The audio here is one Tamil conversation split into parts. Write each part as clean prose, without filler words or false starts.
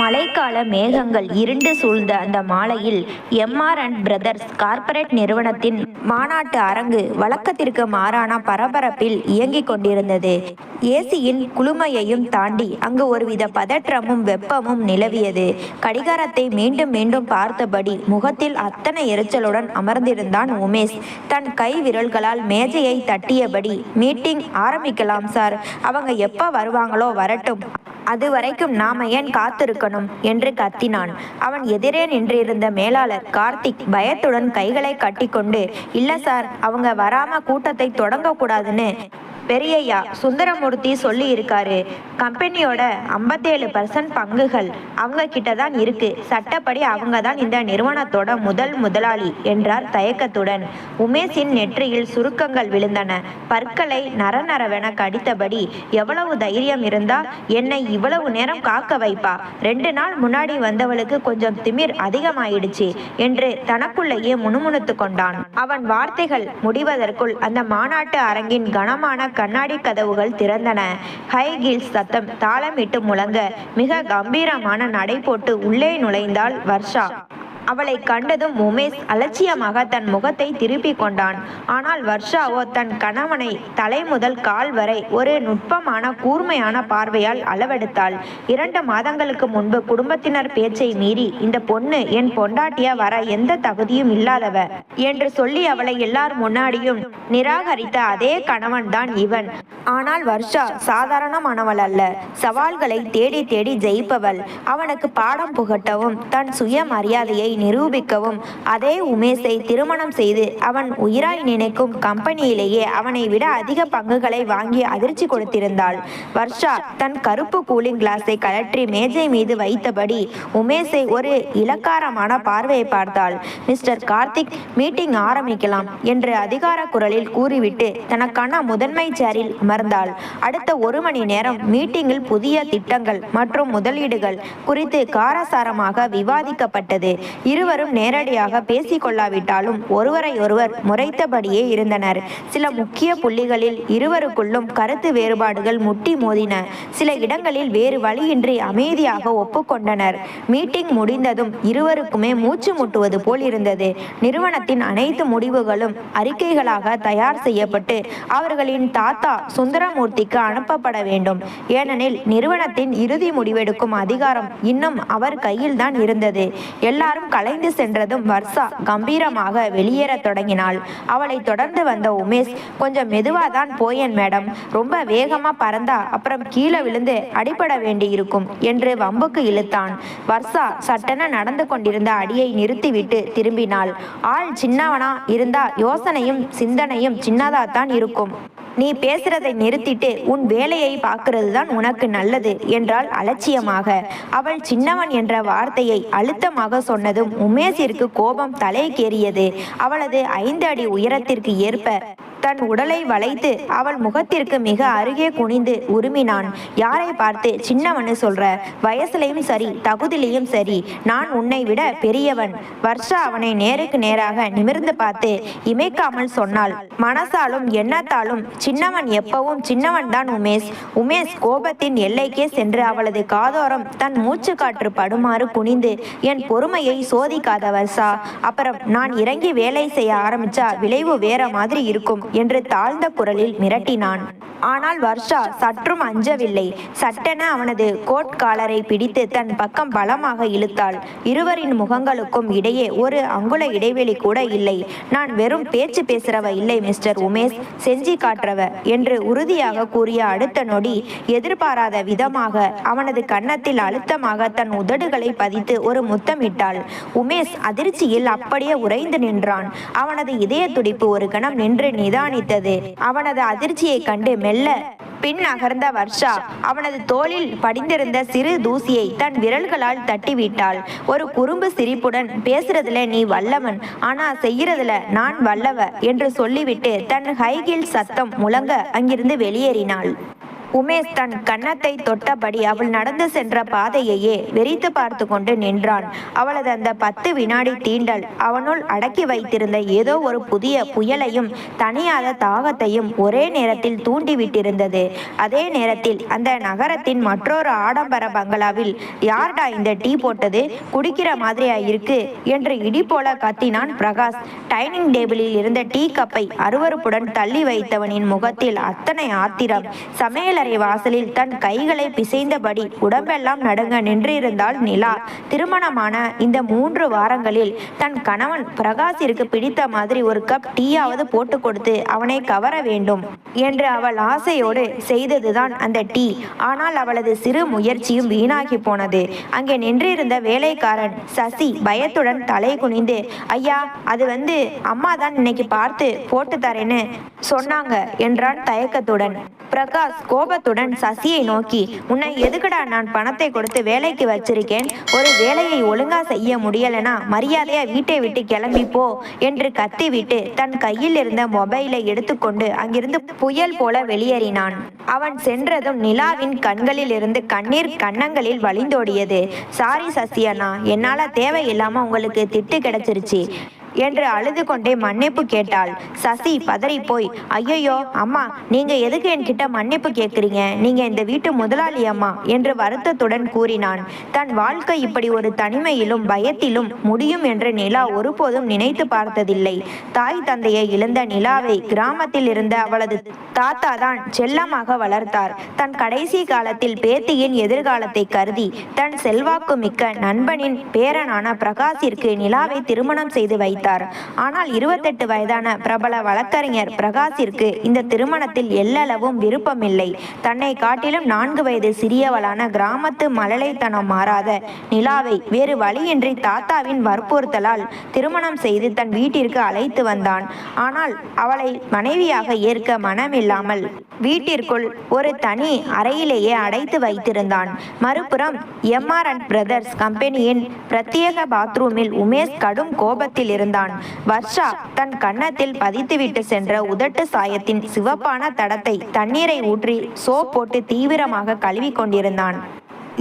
மழைக்கால மேகங்கள் இருண்டு சூழ்ந்த அந்த மாலையில் எம்ஆர் அண்ட் பிரதர்ஸ் கார்ப்பரேட் நிறுவனத்தின் மாநாட்டு அரங்கு வழக்கத்திற்கு மாறான பரபரப்பில் இயங்கிக் கொண்டிருந்தது. ஏசியின் குளுமையையும் தாண்டி அங்கு ஒருவித பதற்றமும் வெப்பமும் நிலவியது. கடிகாரத்தை மீண்டும் மீண்டும் பார்த்தபடி முகத்தில் அத்தனை எரிச்சலுடன் அமர்ந்திருந்தான் உமேஷ். தன் கை விரல்களால் மேஜையை தட்டியபடி, மீட்டிங் ஆரம்பிக்கலாம் சார். அவங்க எப்ப வருவாங்களோ வரட்டும், அது வரைக்கும் நாம ஏன் காத்திருக்கணும் என்று கத்தினான். அவன் எதிரே நின்றிருந்த மேலாளர் கார்த்திக் பயத்துடன் கைகளை கட்டிக்கொண்டு, இல்ல சார், அவங்க வராம கூட்டத்தை தொடங்க கூடாதுன்னு பெரியய்யா சுந்தரமூர்த்தி சொல்லி இருக்காரு. கம்பெனியோட 57% பங்குகள் அவங்க கிட்ட தான் இருக்கு. சட்டப்படி அவங்க தான் இந்த நிறுவனத்தோட முதலாளி என்றார் தயக்கத்துடன். உமேஷின் நெற்றியில் சுருக்கங்கள் விழுந்தன. பற்களை நரநரவென கடித்தபடி, எவ்வளவு தைரியம் இருந்தா என்னை இவ்வளவு நேரம் காக்க வைப்பா? 2 நாள் முன்னாடி வந்தவளுக்கு கொஞ்சம் திமிர் அதிகமாயிடுச்சு என்று தனக்குள்ளேயே முணுமுணுத்து கொண்டான். அவன் வார்த்தைகள் முடிவதற்குள் அந்த மாநாட்டு அரங்கின் கனமான கண்ணாடி கதவுகள் திறந்தன. ஹை ஹீல்ஸ் சத்தம் தாளமிட்டு முழங்க மிக கம்பீரமான நடை போட்டு உள்ளே நுழைந்தாள் வர்ஷா. அவளை கண்டதும் உமேஷ் அலட்சியமாக தன் முகத்தை திருப்பி கொண்டான். ஆனால் வர்ஷாவோ தன் கணவனை தலை முதல் கால் வரை ஒரு நுட்பமான கூர்மையான பார்வையால் அளவெடுத்தாள். 2 மாதங்களுக்கு முன்பு குடும்பத்தினர் பேச்சை மீறி இந்த பொண்ணு என் பொண்டாட்டியா வர எந்த தகுதியும் இல்லாதவ என்று சொல்லி அவளை எல்லார் முன்னாடியும் நிராகரித்த அதே கணவன் தான் இவன். ஆனால் வர்ஷா சாதாரணமானவள் அல்ல. சவால்களை தேடி தேடி ஜெயிப்பவள். அவனுக்கு பாடம் புகட்டவும் தன் சுயமரியாதையை நிரூபிக்கவும் அதே உமேஷை திருமணம் செய்து அவன் உயிராய் நினைக்கும் கம்பெனியிலேயே அவனை விட அதிக பங்குகளை வாங்கி அதிர்ச்சி கொடுத்திருந்தாள். வர்ஷா தன் கருப்பு கூலிங் கிளாஸை கழற்றி மேஜை மீது வைத்தபடி உமேஷை ஒரு இலக்காரமான பார்வையை பார்த்தாள். மிஸ்டர் கார்த்திக், மீட்டிங் ஆரம்பிக்கலாம் என்று அதிகார குரலில் கூறிவிட்டு தனக்கான முதன்மை சேரில் அமர்ந்தாள். அடுத்த 1 மணி நேரம் மீட்டிங்கில் புதிய திட்டங்கள் மற்றும் முதலீடுகள் குறித்து காரசாரமாக விவாதிக்கப்பட்டது. இருவரும் நேரடியாக பேசிக்கொள்ளாவிட்டாலும் ஒருவரை ஒருவர் முறைத்தபடியே இருந்தனர். சில முக்கிய புள்ளிகளில் இருவருக்குள்ளும் கருத்து வேறுபாடுகள் முட்டி மோதின. சில இடங்களில் வேறு வழியின்றி அமைதியாக ஒப்புக்கொண்டனர். மீட்டிங் முடிந்ததும் இருவருக்குமே மூச்சு முட்டுவது போல் இருந்தது. நிறுவனத்தின் அனைத்து முடிவுகளும் அறிக்கைகளாக தயார் செய்யப்பட்டு அவர்களின் தாத்தா சுந்தரமூர்த்திக்கு அனுப்பப்பட வேண்டும். ஏனெனில் நிறுவனத்தின் இறுதி முடிவெடுக்கும் அதிகாரம் இன்னும் அவர் கையில்தான் இருந்தது. எல்லாரும் கலைந்து சென்றதும் வர்ஷா கம்பீரமாக வெளியேற தொடங்கினாள். அவளை தொடர்ந்து வந்த உமேஷ், கொஞ்சம் மெதுவாதான் போயேன் மேடம், ரொம்ப வேகமா பறந்தா அப்புறம் கீழே விழுந்து அடிபட வேண்டி இருக்கும் என்று வம்புக்கு இழுத்தான். வர்ஷா சட்டென நடந்து கொண்டிருந்த அடியை நிறுத்திவிட்டு திரும்பினாள். ஆள் சின்னவனா இருந்தா யோசனையும் சிந்தனையும் சின்னதாத்தான் இருக்கும். நீ பேசுறதை நிறுத்திட்டு உன் வேலையை பார்க்கிறது தான் உனக்கு நல்லது என்றாள் அலட்சியமாக. அவள் சின்னவன் என்ற வார்த்தையை அழுத்தமாக சொன்னதும் உமேஷிற்கு கோபம் தலைக்கேறியது. அவளது 5 அடி உயரத்திற்கு ஏற்ப தன் உடலை வளைத்து அவள் முகத்திற்கு மிக அருகே குனிந்து உருமினான். யாரை பார்த்து சின்னவன்னு சொல்ற? வயசுலையும் சரி தகுதிலையும் சரி நான் உன்னை விட பெரியவன். வர்ஷா அவனை நேருக்கு நேராக நிமிர்ந்து பார்த்து இமைக்காமல் சொன்னாள். மனசாலும் எண்ணத்தாலும் சின்னவன் எப்பவும் சின்னவன் தான் உமேஷ். உமேஷ் கோபத்தின் எல்லைக்கே சென்று அவளது காதோரம் தன் மூச்சு காற்று படுமாறு குனிந்து, என் பொறுமையை சோதிக்காத வர்ஷா, அப்புறம் நான் இறங்கி வேலை செய்ய ஆரம்பிச்சா விளைவு வேற மாதிரி இருக்கும் என்று தாழ்ந்த குரலில் மிரட்டினான். ஆனால் வர்ஷா சற்றும் அஞ்சவில்லை. சட்டென அவனது கோட் காலரை பிடித்து தன் பக்கம் பலமாக இழுத்தாள். இருவரின் முகங்களுக்கும் இடையே ஒரு அங்குல இடைவெளி கூட இல்லை. நான் வெறும் பேச்சு பேசுறவ இல்லை மிஸ்டர் உமேஷ், செஞ்சி காட்டுறவ என்று உறுதியாக கூறிய அடுத்த நொடி எதிர்பாராத விதமாக அவனது கன்னத்தில் அழுத்தமாக தன் உதடுகளை பதித்து ஒரு முத்தமிட்டாள். உமேஷ் அதிர்ச்சியில் அப்படியே உறைந்து நின்றான். அவனது இதய துடிப்பு ஒரு கணம் நின்று நிதானித்தது. அவனது அதிர்ச்சியை கண்டு மெல்ல பின் நகர்ந்த வர்ஷா அவனது தோளில் படிந்திருந்த சிறு தூசியை தன் விரல்களால் தட்டிவிட்டாள். ஒரு குறும்பு சிரிப்புடன், பேசுறதுல நீ வல்லவன், ஆனா செய்யறதுல நான் வல்லவ என்று சொல்லிவிட்டு தன் ஹைகில் சத்தம் முழங்க அங்கிருந்து வெளியேறினாள். உமேஷ் தன் கன்னத்தை தொட்டபடி அவள் நடந்து சென்ற பாதையையே வெறித்து பார்த்து கொண்டு நின்றான். அவளது அந்த 10 வினாடி தீண்டல் அவனுள் அடக்கி வைத்திருந்த ஏதோ ஒரு புதிய புயலையும் தனியாத தாகத்தையும் ஒரே நேரத்தில் தூண்டிவிட்டிருந்தது. அதே நேரத்தில் அந்த நகரத்தின் மற்றொரு ஆடம்பர பங்களாவில் யார்டா இந்த டீ போட்டது, குடிக்கிற மாதிரியா இருக்கு என்று இடி போல கத்தினான் பிரகாஷ். டைனிங் டேபிளில் இருந்த டீ கப்பை அருவருப்புடன் தள்ளி வைத்தவனின் முகத்தில் அத்தனை ஆத்திரம். சமையலறை வாசலில் தன் கைகளை பிசைந்தபடி உடம்பெல்லாம் நடுங்க நின்றிருந்தாள் நிலா. திருமணமான இந்த 3 வாரங்களில் தன் கணவன் பிரகாஷிற்கு பிடித்த மாதிரி ஒரு கப் டீயாவது போட்டு கொடுத்து அவனை கவர வேண்டும் என்று அவள் ஆசையோடு செய்ததுதான் அந்த டீ. ஆனால் அவளது சிறு முயற்சியும் வீணாகி போனது. அங்கே நின்றிருந்த வேலைக்காரன் சசி பயத்துடன் தலை குனிந்து, ஐயா, அது அம்மா தான் இன்னைக்கு பார்த்து போட்டு தரேன்னு சொன்னாங்க என்றான் தயக்கத்துடன். பிரகாஷ் கோபத்துடன் சசியை நோக்கி, உன்னை எதுக்குடா நான் பணத்தை கொடுத்து வேலைக்கு வச்சிருக்கேன், ஒரு வேலையை ஒழுங்கா செய்ய முடியலனா மரியாதையா வீட்டை விட்டு கிளம்பி போ என்று கத்திவிட்டு தன் கையில் இருந்த மொபைலை எடுத்துக்கொண்டு அங்கிருந்து புயல் போல வெளியேறினான். அவன் சென்றதும் நிலாவின் கண்களில் இருந்து கண்ணீர் கன்னங்களில் வழிந்தோடியது. சாரி சசி அண்ணா, என்னால தேவையில்லாம உங்களுக்கு திட்டு கிடைச்சிருச்சு என்று அழுது கொண்டே மன்னிப்பு கேட்டாள். சசி பதறி போய், ஐயோ அம்மா, நீங்க எதுக்கு என்கிட்ட மன்னிப்பு கேட்குறீங்க, நீங்க இந்த வீட்டு முதலாளி அம்மா என்று வருத்தத்துடன் கூறினான். தன் வாழ்க்கை இப்படி ஒரு தனிமையிலும் பயத்திலும் முடியும் என்று நிலா ஒருபோதும் நினைத்து பார்த்ததில்லை. தாய் தந்தையை இழந்த நிலாவை கிராமத்தில் இருந்த அவளது தாத்தா தான் செல்லமாக வளர்த்தார். தன் கடைசி காலத்தில் பேத்தியின் எதிர்காலத்தை கருதி தன் செல்வாக்கு மிக்க நண்பனின் பேரனான பிரகாஷிற்கு நிலாவை திருமணம் செய்து வைத்தார். ஆனால் 28 வயதான பிரபல வழக்கறிஞர் பிரகாஷிற்கு இந்த திருமணத்தில் எல்லளவும் விருப்பமில்லை. தன்னை காட்டிலும் 4 வயது சிறியவளான கிராமத்து மழலைத்தனம் மாறாத நிலாவை வேறு வழியின்றி தாத்தாவின் வற்புறுத்தலால் திருமணம் செய்து தன் வீட்டிற்கு அழைத்து வந்தான். ஆனால் அவளை மனைவியாக ஏற்க மனமில்லாமல் வீட்டிற்குள் ஒரு தனி அறையிலேயே அடைத்து வைத்திருந்தான். மறுபுறம் MR&N பிரதர்ஸ் கம்பெனியின் பிரத்யேக பாத்ரூமில் உமேஷ் கடும் கோபத்தில் இருந்தான். வர்ஷா தன் கன்னத்தில் பதித்துவிட்டு சென்ற உதட்டு சாயத்தின் சிவப்பான தடத்தை தண்ணீரை ஊற்றி சோப் போட்டு தீவிரமாக கழுவி கொண்டிருந்தான்.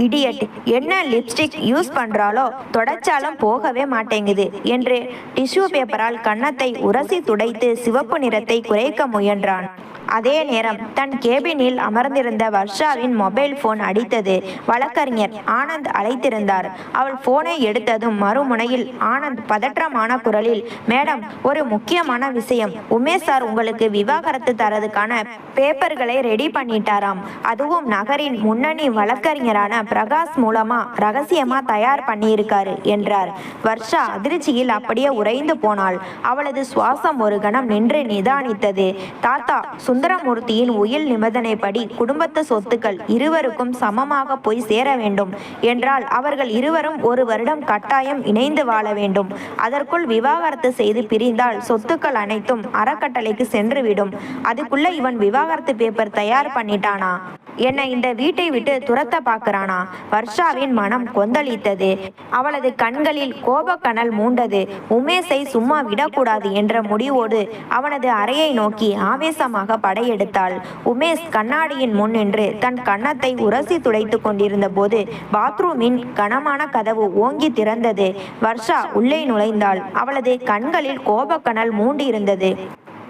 இடியட், என்ன லிப்ஸ்டிக் யூஸ் பண்றாலோ, தொடச்சாலும் போகவே மாட்டேங்குது என்று டிஷ்யூ பேப்பரால் கன்னத்தை உரசி துடைத்து சிவப்பு நிறத்தை குறைக்க முயன்றான். அதே நேரம் தன் கேபினில் அமர்ந்திருந்த வர்ஷாவின் மொபைல் போன் அடித்தது. வழக்கறிஞர் ஆனந்த் அழைத்திருந்தார். அவள் போனை எடுத்ததும் மறுமுனையில் ஆனந்த் பதற்றமான குரலில், மேடம், ஒரு முக்கியமான விஷயம். உமேஷ் சார் உங்களுக்கு விவாகரத்து தரதுக்கான பேப்பர்களை ரெடி பண்ணிட்டாராம். அதுவும் நகரின் முன்னணி வழக்கறிஞரான பிரகாஷ் மூலமா ரகசியமா தயார் பண்ணியிருக்காரு என்றார். வர்ஷா அதிர்ச்சியில் அப்படியே உறைந்து போனாள். அவளது சுவாசம் ஒரு கணம் நின்று நிதானித்தது. தாத்தா சுந்தரமூர்த்தியின் உயில் நிபந்தனைப்படி குடும்பத்து சொத்துக்கள் இருவருக்கும் சமமாக போய் சேர வேண்டும் என்றால் அவர்கள் இருவரும் 1 வருடம் கட்டாயம் இணைந்து வாழ வேண்டும். அதற்குள் விவாகரத்து செய்து பிரிந்தால் சொத்துக்கள் அனைத்தும் அறக்கட்டளைக்கு சென்றுவிடும். அதுக்குள்ள இவன் விவாகரத்து பேப்பர் தயார் பண்ணிட்டானா? என்னை இந்த வீட்டை விட்டு துரத்த பார்க்கிறானா? வர்ஷாவின் மனம் கொந்தளித்தது. அவளது கண்களில் கோபக்கனல் மூண்டது. உமேஷை சும்மா விடக்கூடாது என்ற முடிவோடு அவனது அறையை நோக்கி ஆவேசமாக படையெடுத்தாள். உமேஷ் கண்ணாடியின் முன் நின்று தன் கன்னத்தை உரசி துடைத்து கொண்டிருந்த போது பாத்ரூமின் கனமான கதவு ஓங்கி திறந்தது. வர்ஷா உள்ளே நுழைந்தாள். அவளது கண்களில் கோபக்கனல் மூண்டிருந்தது.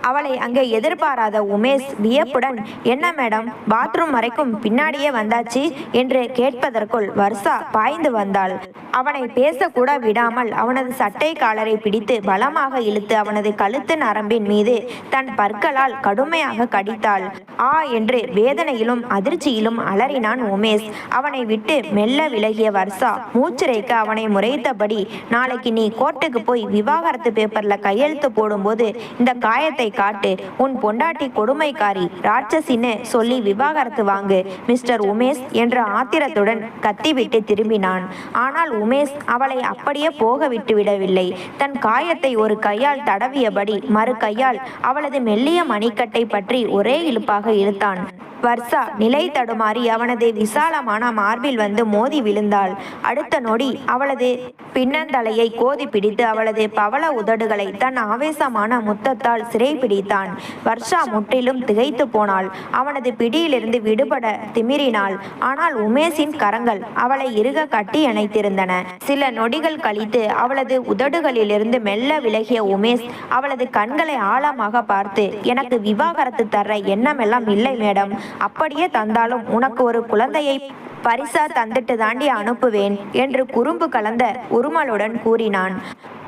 அவளை அங்கே எதிர்பாராத உமேஷ் வியப்புடன், என்ன மேடம், பாத்ரூம் வரைக்கும் பின்னாடியே வந்தாச்சு என்று கேட்பதற்குள் வர்ஷா பாய்ந்து வந்தாள். அவனை பேசக்கூட விடாமல் அவனது சட்டை காலரை பிடித்து பலமாக இழுத்து அவனது கழுத்து நரம்பின் மீது தன் பற்களால் கடுமையாக கடித்தாள். ஆ என்று வேதனையிலும் அதிர்ச்சியிலும் அலறினான் உமேஷ். அவனை விட்டு மெல்ல விலகிய வர்ஷா மூச்சிறைக்க அவனை முறைத்தபடி, நாளைக்கு நீ கோர்ட்டுக்கு போய் விவாகரத்து பேப்பர்ல கையெழுத்து போடும்போது இந்த காயத்தை காட்டு. உன் பொண்டாட்டி கொடுமைக்காரி, ராட்சசின்னு சொல்லி விவாகரத்து வாங்கு மிஸ்டர் உமேஷ் என்ற ஆத்திரத்துடன் கத்திவிட்டு திரும்பினான். ஆனால் உமேஷ் அவளை அப்படியே போக விட்டு விடவில்லை. தன் காயத்தை ஒரு கையால் தடவியபடி மறு கையால் அவளது மெல்லிய மணிக்கட்டை பற்றி ஒரே இழுப்பாக இழுத்தான். வர்ஷா நிலை தடுமாறி அவனது விசாலமான மார்பில் வந்து மோதி விழுந்தாள். அடுத்த நொடி அவளது பின்னந்தலையை கோதி பிடித்து அவளது பவள உதடுகளை தன் ஆவேசமான முத்தத்தால் சிறைபிடித்தான். வர்ஷா முற்றிலும் திகைத்து போனாள். அவனது பிடியிலிருந்து விடுபட திமிரினாள். ஆனால் உமேஷின் கரங்கள் அவளை இறுக கட்டி அணைத்திருந்தன. சில நொடிகள் கழித்து அவளது உதடுகளிலிருந்து மெல்ல விலகிய உமேஷ் அவளது கண்களை ஆழமாக பார்த்து, எனக்கு விவாகரத்து தர எண்ணமெல்லாம் இல்லை மேடம். அப்படியே தந்தாலும் உனக்கு ஒரு குழந்தையை பரிசா தந்துட்டு தாண்டி அனுப்புவேன் என்று குறும்பு கலந்த உருமலுடன் கூறினான்.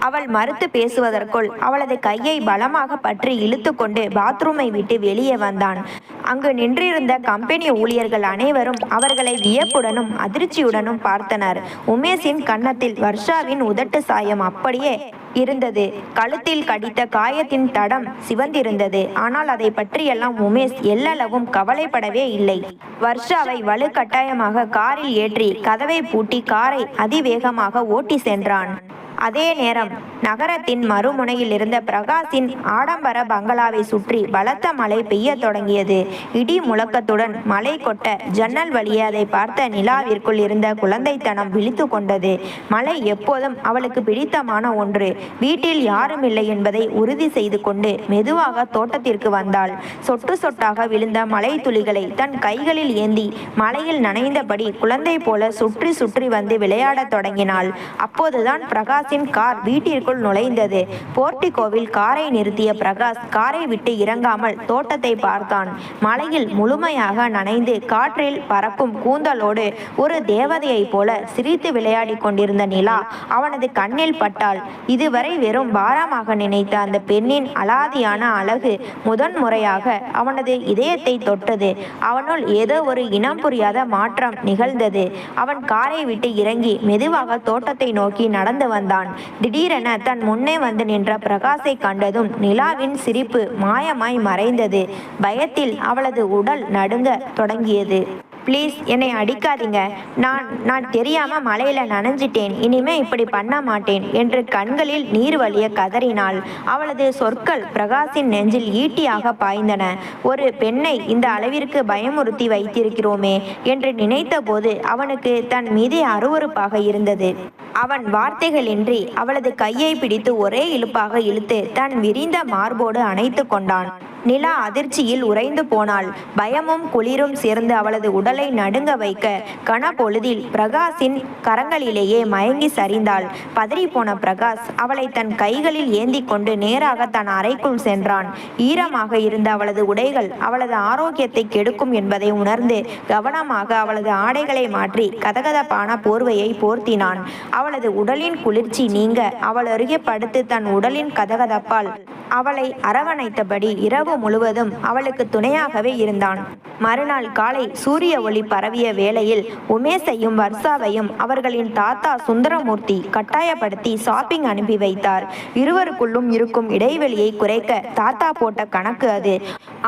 அவள் மறுத்து பேசுவதற்குள் அவளது கையை பலமாக பற்றி இழுத்து கொண்டு பாத்ரூமை விட்டு வெளியே வந்தான். அங்கு நின்றிருந்த கம்பெனி ஊழியர்கள் அனைவரும் அவர்களை வியப்புடனும் அதிர்ச்சியுடனும் பார்த்தனர். உமேஷின் கன்னத்தில் வர்ஷாவின் உதட்டு சாயம் அப்படியே இருந்தது. கழுத்தில் கடித்த காயத்தின் தடம் சிவந்திருந்தது. ஆனால் அதை பற்றியெல்லாம் உமேஷ் எல்லளவும் கவலைப்படவே இல்லை. வர்ஷாவை வலுக்கட்டாயமாக காரில் ஏற்றி கதவை பூட்டி காரை அதிவேகமாக ஓட்டி சென்றான். அதே நேரம் நகரத்தின் மறுமுனையில் இருந்த பிரகாஷின் ஆடம்பர பங்களாவை சுற்றி பலத்த மழை பெய்ய தொடங்கியது. இடி முழக்கத்துடன் மழை கொட்ட ஜன்னல் வழியே அதை பார்த்த நிலாவிற்குள் இருந்த குழந்தைத்தனம் விழித்து கொண்டது. மழை எப்போதும் அவளுக்கு பிடித்தமான ஒன்று. வீட்டில் யாரும் இல்லை என்பதை உறுதி செய்து கொண்டு மெதுவாக தோட்டத்திற்கு வந்தாள். சொட்டு சொட்டாக விழுந்த மழை துளிகளை தன் கைகளில் ஏந்தி மழையில் நனைந்தபடி குழந்தை போல சுற்றி சுற்றி வந்து விளையாடத் தொடங்கினாள். அப்போதுதான் பிரகாஷ் கார் வீட்டிற்குள் நுழைந்தது. போர்டிகோவில் காரை நிறுத்திய பிரகாஷ் காரை விட்டு இறங்காமல் தோட்டத்தை பார்த்தான். மழையில் முழுமையாக நனைந்து காற்றில் பறக்கும் கூந்தலோடு ஒரு தேவதையைப் போல சிரித்து விளையாடி கொண்டிருந்த நிலா அவனது கண்ணில் பட்டாள். இதுவரை வெறும் பாரமாக நினைத்த அந்த பெண்ணின் அலாதியான அழகு முதன்முறையாக அவனது இதயத்தை தொட்டது. அவனுள் ஏதோ ஒரு இனம் புரியாத மாற்றம் நிகழ்ந்தது. அவன் காரை விட்டு இறங்கி மெதுவாக தோட்டத்தை நோக்கி நடந்து வந்தான். திடீரென தன் முன்னே வந்து நின்ற பிரகாஷை கண்டதும் நிலாவின் சிரிப்பு மாயமாய் மறைந்தது. பயத்தில் அவளது உடல் நடுங்க தொடங்கியது. ப்ளீஸ் என்னை அடிக்காதீங்க. நான் தெரியாம மழையில நனைஞ்சிட்டேன். இனிமே இப்படி பண்ண மாட்டேன் என்று கண்களில் நீர் வழிய கதறினாள். அவளது சொற்கள் பிரகாஷின் நெஞ்சில் ஈட்டியாக பாய்ந்தன. ஒரு பெண்ணை இந்த அளவிற்கு பயமுறுத்தி வைத்திருக்கிறோமே என்று நினைத்த போது அவனுக்கு தன் மீதே அருவருப்பாக இருந்தது. அவன் வார்த்தைகளின்றி அவளது கையை பிடித்து ஒரே இழுப்பாக இழுத்து தன் விரிந்த மார்போடு அணைத்து கொண்டான். நிலா அதிர்ச்சியில் உறைந்து போனாள். பயமும் குளிரும் சேர்ந்து அவளது உடலை நடுங்க வைக்க கனப்பொழுதில் பிரகாஷின் கரங்களிலேயே மயங்கி சரிந்தாள். பதறிப்போன பிரகாஷ் அவளை தன் கைகளில் ஏந்தி கொண்டு நேராக தன் அறைக்குள் சென்றான். ஈரமாக இருந்த அவளது உடைகள் அவளது ஆரோக்கியத்தை கெடுக்கும் என்பதை உணர்ந்து கவனமாக அவளது ஆடைகளை மாற்றி கதகதப்பான போர்வையை போர்த்தினான். அவளது உடலின் குளிர்ச்சி நீங்க அவள் அருகே படுத்து தன் உடலின் கதகதப்பால் அவளை அரவணைத்தபடி இரவு முழுவதும் அவளுக்கு துணையாகவே இருந்தான். மறுநாள் காலை சூரிய ஒளி பரவிய வேளையில் உமேஷையும் வர்ஷாவையும் அவர்களின் தாத்தா சுந்தரமூர்த்தி கட்டாயப்படுத்தி ஷாப்பிங் அனுப்பி வைத்தார். இருவருக்குள்ளும் இருக்கும் இடைவெளியை குறைக்க தாத்தா போட்ட கணக்கு அது.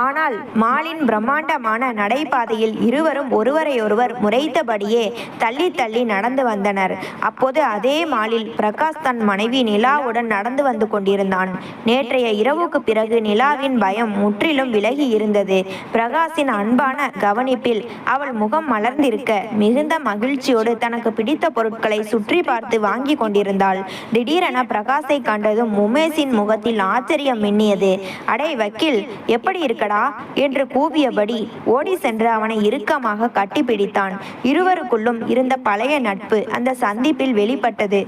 ஆனால் மாலின் பிரம்மாண்டமான நடைபாதையில் இருவரும் ஒருவரையொருவர் முறைத்தபடியே தள்ளி தள்ளி நடந்து வந்தனர். அப்போது அதே மாலில் பிரகாஷ் தன் மனைவி நிலாவுடன் நடந்து வந்து கொண்டிருந்தான். நேற்றைய இரவுக்கு பிறகு நிலாவின் பயம் முற்றிலும் விலகி இருந்தது. பிரகாஷின் அன்பான கவனிப்பில் அவள் முகம் மலர்ந்திருக்க மிகுந்த மகிழ்ச்சியோடு தனக்கு பிடித்த பொருட்களை சுற்றி பார்த்து வாங்கி கொண்டிருந்தாள். திடீரென பிரகாஷை கண்டதும் உமேஷின் முகத்தில் ஆச்சரியம் மின்னியது. அடே வக்கீல், எப்படி இருக்கடா என்று கூவியபடி ஓடி சென்று அவனை இறுக்கமாக கட்டிப்பிடித்தான். இருவருக்குள்ளும் இருந்த பழைய நட்பு அந்த சந்திப்பில் வெளிப்பட்டது.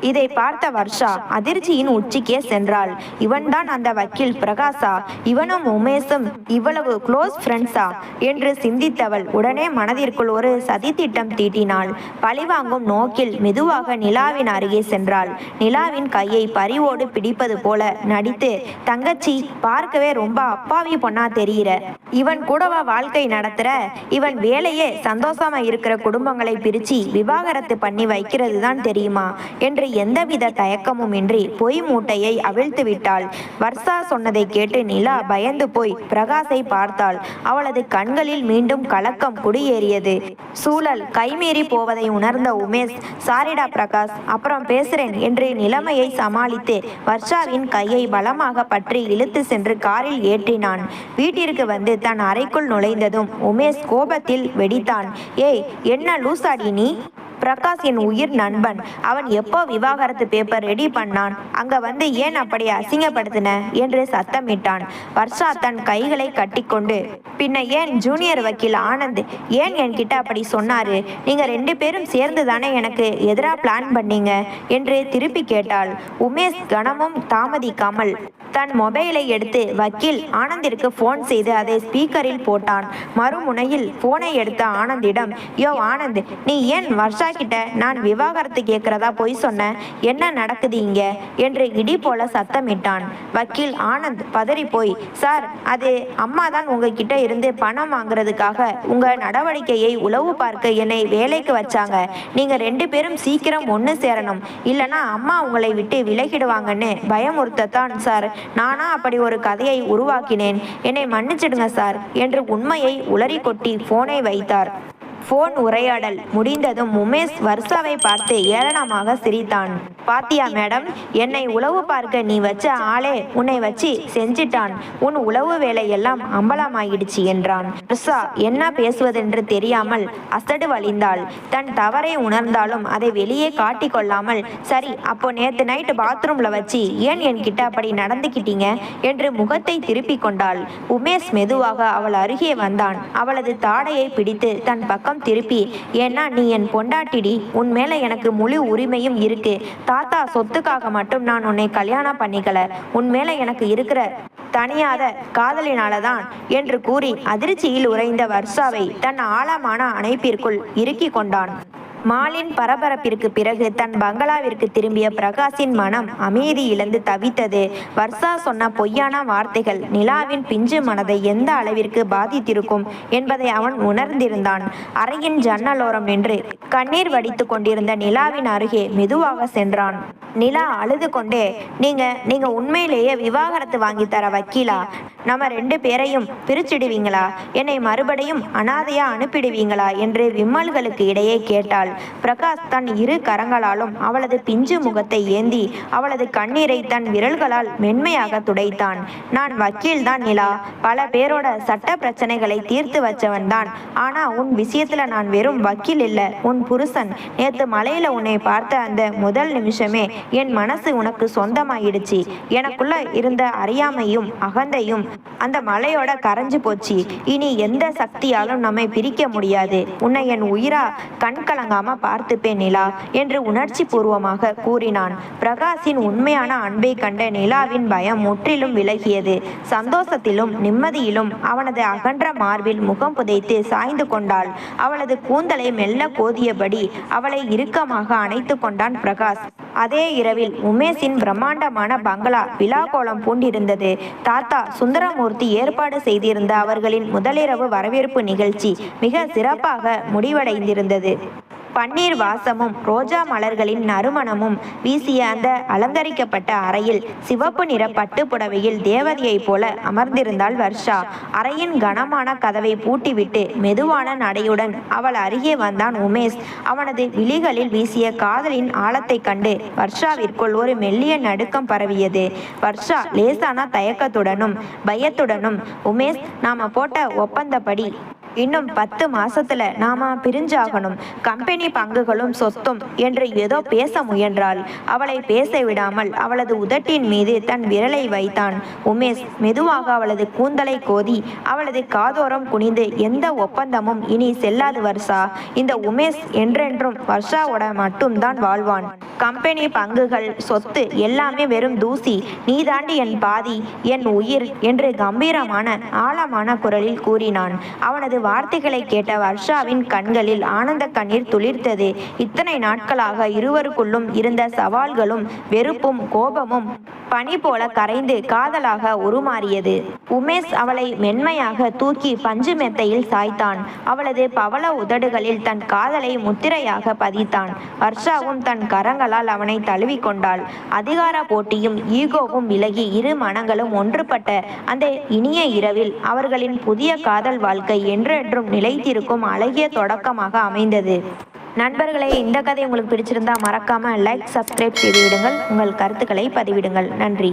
இதை பார்த்த வர்ஷா அதிர்ச்சியின் உச்சிக்கே சென்றாள். இவன்தான் அந்த வக்கீல் பிரகாஷா? இவனும் உமேஷும் இவ்வளவு க்ளோஸ் ஃப்ரெண்ட்ஸா என்று சிந்தித்தவள் உடனே மனதிற்குள் ஒரு சதித்திட்டம் தீட்டினாள். பழிவாங்கும் நோக்கில் மெதுவாக நிலாவின் அருகே சென்றாள். நிலாவின் கையை பரிவோடு பிடிப்பது போல நடித்து, தங்கச்சி, பார்க்கவே ரொம்ப அப்பாவி பொண்ணா தெரிகிற. இவன் கூடவா வாழ்க்கை நடத்துற? இவன் வேலையே சந்தோஷமா இருக்கிற குடும்பங்களை பிரிச்சு விவாகரத்து பண்ணி வைக்கிறது தான் தெரியுமா என்று என்று எந்தவித தயக்கமும் இன்றி பொய் மூட்டையை அவிழ்த்து விட்டாள். வர்ஷா சொன்னதை கேட்டு நிலா பயந்து போய் பிரகாஷை பார்த்தாள். அவளது கண்களில் மீண்டும் கலக்கம் குடியேறியது. சூழல் கைமீறி போவதை உணர்ந்த உமேஷ், சாரிடா பிரகாஷ், அப்புறம் பேசுறேன் என்று நிலைமையை சமாளித்து வர்ஷாவின் கையை பலமாக பற்றி இழுத்து சென்று காரில் ஏற்றினான். வீட்டிற்கு வந்து தன் அறைக்குள் நுழைந்ததும் உமேஷ் கோபத்தில் வெடித்தான். ஏய், என்ன லூசாடி நீ? பிரகாஷ் என் உயிர் நண்பன். அவன் எப்போ விவாகரத்து பேப்பர் ரெடி பண்ணான்? அங்க வந்து ஏன் அப்படி அசிங்கப்படுத்தின என்று சத்தமிட்டான். வர்ஷா தன் கைகளை கட்டிக்கொண்டு, பின்ன ஏன் ஜூனியர் வக்கீல் ஆனந்த் ஏன் என்கிட்ட அப்படி சொன்னாரு? நீங்க 2 பேரும் சேர்ந்து தானே எனக்கு எதிராக பிளான் பண்ணீங்க என்று திருப்பி கேட்டாள். உமேஷ் கணமும் தாமதிக்காமல் தன் மொபைலை எடுத்து வக்கீல் ஆனந்திற்கு போன் செய்து அதை ஸ்பீக்கரில் போட்டான். மறுமுனையில் போனை எடுத்த ஆனந்திடம், யோ ஆனந்த், நீ ஏன் வர்ஷா கிட்ட நான் விவாகரத்து கேட்கிறதா பொய் சொன்ன? என்ன நடக்குது இங்க என்று இடி போல சத்தமிட்டான். வக்கீல் ஆனந்த் பதறி போய், சார், அது அம்மா தான் உங்ககிட்ட இருந்து பணம் வாங்குறதுக்காக உங்க நடவடிக்கையை உளவு பார்க்க என்னை வேலைக்கு வச்சாங்க. நீங்க 2 பேரும் சீக்கிரம் ஒன்று சேரணும், இல்லனா அம்மா உங்களை விட்டு விலகிடுவாங்கன்னு பயமுறுத்தத்தான் சார் நானா அப்படி ஒரு கதையை உருவாக்கினேன். என்னை மன்னிச்சிடுங்க சார் என்று உண்மையை உளறி கொட்டி போனை வைத்தார். போன் உரையாடல் முடிந்ததும் உமேஷ் வர்ஷாவை பார்த்து ஏளனமாக சிரித்தான். பாத்தியா மேடம், என்னை உளவு பார்க்க நீ வச்ச ஆளே உன்னை வச்சு செஞ்சிட்டான். உன் உளவு வேலையெல்லாம் அம்பலமாயிடுச்சு என்றான். வர்ஷா என்ன பேசுவதென்று தெரியாமல் அசடு வழிந்தாள். தன் தவறை உணர்ந்தாலும் அதை வெளியே காட்டிக்கொள்ளாமல், சரி, அப்போ நேத்து நைட்டு பாத்ரூம்ல வச்சு ஏன் என்கிட்ட அப்படி நடந்துக்கிட்டீங்க என்று முகத்தை திருப்பி கொண்டாள். உமேஷ் மெதுவாக அவள் அருகே வந்தான். அவளது தாடையை பிடித்து தன் பக்கம் திருப்பி, ஏன்னா நீ என் பொண்டாட்டிடி, உன் மேல எனக்கு முழு உரிமையும் இருக்கு. தாத்தா சொத்துக்காக மட்டும் நான் உன்னை கல்யாணம் பண்ணிக்கல, உன் மேல எனக்கு இருக்கிற தனியாத காதலினாலதான் என்று கூறி அதிர்ச்சியில் உறைந்த வர்ஷாவை தன் ஆழமான அணைப்பிற்குள் இறுக்கி கொண்டான். மாலின் பரபரப்பிற்கு பிறகு தன் பங்களாவிற்கு திரும்பிய பிரகாஷின் மனம் அமைதி இழந்து தவித்தது. வர்ஷா சொன்ன பொய்யான வார்த்தைகள் நிலாவின் பிஞ்சு மனதை எந்த அளவிற்கு பாதித்திருக்கும் என்பதை அவன் உணர்ந்திருந்தான். அறையின் ஜன்னலோரம் நின்று கண்ணீர் வடித்து கொண்டிருந்த நிலாவின் அருகே மெதுவாக சென்றான். நிலா அழுது கொண்டே, நீங்க உண்மையிலேயே விவாகரத்து வாங்கி தர வக்கீலா? நம்ம 2 பேரையும் பிரிச்சிடுவீங்களா? என்னை மறுபடியும் அனாதையா அனுப்பிடுவீங்களா என்று விம்மல்களுக்கு இடையே கேட்டாள். பிரகாஷ் தன் 2 கரங்களாலும் அவளது பிஞ்சு முகத்தை ஏந்தி அவளது கண்ணீரை தன் விரல்களால் மென்மையாக துடைத்தான். நான் வக்கீல் தான் நிலா, பல பேரோட சட்ட பிரச்சனைகளை தீர்த்து வச்சவன் தான். ஆனா உன் விஷயத்துல நான் வெறும் வக்கீல் இல்ல, உன் புருஷன். நேத்து மலையில உன்னை பார்த்த அந்த முதல் நிமிஷமே என் மனசு உனக்கு சொந்தமாயிடுச்சு. எனக்குள்ள இருந்த அறியாமையும் அகந்தையும் அந்த மலையோட கரைஞ்சு போச்சு. இனி எந்த சக்தியாலும் நம்மை பிரிக்க முடியாது. உன்னை என் உயிரா கண் கலங்காம பார்த்துப்பேன் நிலா என்று உணர்ச்சி பூர்வமாக கூறினான். பிரகாஷின் உண்மையான அன்பை கண்ட நிலாவின் பயம் முற்றிலும் விலகியது. சந்தோஷத்திலும் நிம்மதியிலும் அவனது அகன்ற மார்பில் முகம் புதைத்து சாய்ந்து கொண்டாள். அவளது கூந்தலை மெல்ல கோதியபடி அவளை இறுக்கமாக அணைத்து கொண்டான் பிரகாஷ். அதே இரவில் உமேஷின் பிரம்மாண்டமான பங்களா விழா கோலம் பூண்டிருந்தது. தாத்தா சுந்தரமூர்த்தி ஏற்பாடு செய்திருந்த அவர்களின் முதலிரவு வரவேற்பு நிகழ்ச்சி மிக சிறப்பாக முடிவடைந்திருந்தது. பன்னீர் வாசமும் ரோஜா மலர்களின் நறுமணமும் வீசிய அந்த அலங்கரிக்கப்பட்ட அறையில் சிவப்பு நிற பட்டு புடவையில் தேவதையைப் போல அமர்ந்திருந்தாள் வர்ஷா. அறையின் கனமான கதவை பூட்டிவிட்டு மெதுவான நடையுடன் அவள் அருகே வந்தான் உமேஷ். அவனது விழிகளில் வீசிய காதலின் ஆழத்தை கண்டு வர்ஷாவிற்குள் ஒரு மெல்லிய நடுக்கம் பரவியது. வர்ஷா லேசான தயக்கத்துடனும் பயத்துடனும், உமேஷ், நாம போட்ட ஒப்பந்தப்படி இன்னும் 10 மாசத்துல நாம பிரிஞ்சாகணும். கம்பெனி பங்குகளும் சொத்தும் என்று ஏதோ பேச முயன்றாள். அவளை பேச விடாமல் அவளது உதட்டின் மீது தன் விரலை வைத்தான் உமேஷ். மெதுவாக அவளது கூந்தலை கோதி அவளது காதோரம் குனிந்து, எந்த ஒப்பந்தமும் இனி செல்லாது வர்ஷா. இந்த உமேஷ் என்றென்றும் வர்ஷாவோட மட்டும்தான் வாழ்வான். கம்பெனி பங்குகள் சொத்து எல்லாமே வெறும் தூசி. நீ தாண்டி என் பாதி, என் உயிர் என்று கம்பீரமான ஆழமான குரலில் கூறினான். அவனது வார்த்தைகளை கேட்ட வர்ஷாவின் கண்களில் ஆனந்த கண்ணீர் துளிர்த்தது. இத்தனை நாட்களாக இருவருக்குள்ளும் இருந்த சவால்களும் வெறுப்பும் கோபமும் பனி போல கரைந்து காதலாக உருமாறியது. உமேஷ் அவளை மென்மையாக தூக்கி பஞ்சு மெத்தையில் சாய்த்தான். அவளது பவள உதடுகளில் தன் காதலை முத்திரையாக பதித்தான். வர்ஷாவும் தன் கரங்களை கரங்களால் அவனை தழுவிக்கொண்டாள். அதிகார போட்டியும் ஈகோவும் விலகி இரு மனங்களும் ஒன்றுபட்ட அந்த இனிய இரவில் அவர்களின் புதிய காதல் வாழ்க்கை என்றென்றும் நிலைத்திருக்கும் அழகிய தொடக்கமாக அமைந்தது. நண்பர்களே, இந்த கதை உங்களுக்கு பிடிச்சிருந்தா மறக்காம லைக், சப்ஸ்கிரைப் செய்து விடுங்கள். உங்கள் கருத்துக்களை பதிவிடுங்கள். நன்றி.